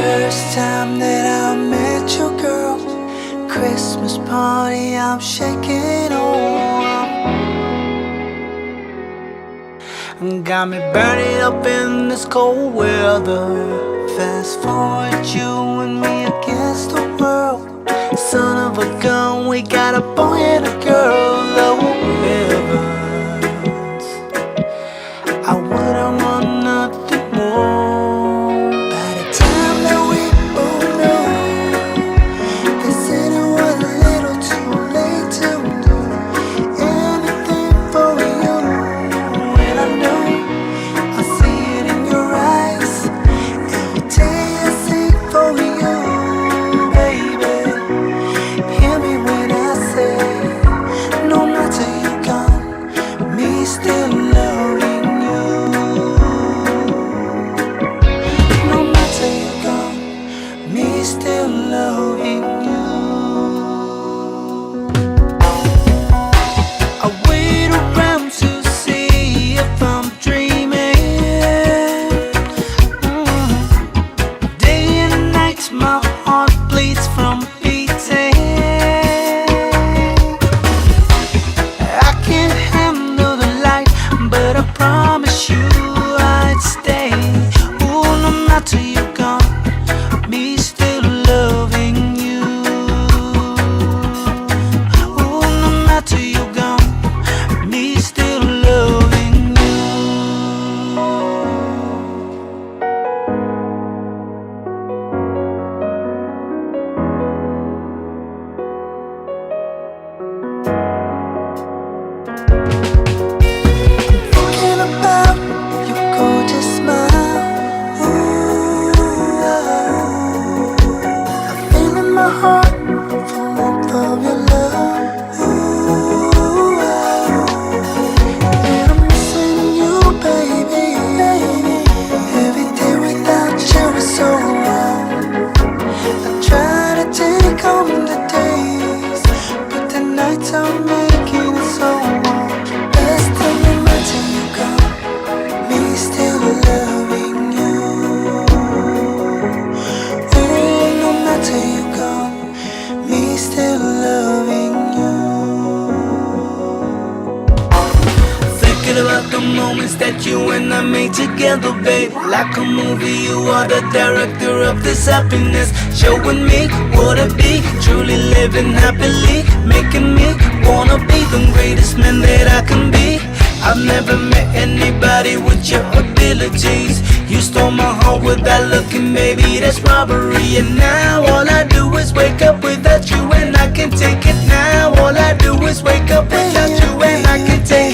First time that I met you, girl, Christmas party, I'm shaking got me burning up in this cold weather. Fast forward, you and me against the world. Son of a gun, we got a boy and a girl. Oh heavens, I wouldn't want nothing more. By the time that we both know, they said it was a little too late to do anything for you. And I know I see it in your eyes every day I sing for you, baby. Hear me when I say, no matter you gone, me still loving you. No matter you gone, me still loving you. I wait around to see if I'm dreaming. Day and night my heart bleeds from beating. I can't handle the light, but I promise you I'd stay. Ooh, no matter you gone, me still loving you. Ooh, no matter you gone, me still loving you. Thinking about your gorgeous smile. Ooh, I feel in my heart the warmth of your love. Ooh, and I'm missing you, baby. Every day without you is so wrong. I try to take on the days, but the nights are making it so warm. Best time no matter you gone, me still loving you. Ooh, no matter you gone, me still loving you. Thinking about the moments that you and I made together, babe. Like a movie, you are the director of this happiness. Showing me what it be, truly living happily, making me wanna be the greatest man that I can be. I've never met anybody with your abilities. You stole my heart without looking, baby, that's robbery. And now all I do is wake up without you, and I can take it now. All I do is wake up without you, and I can take it.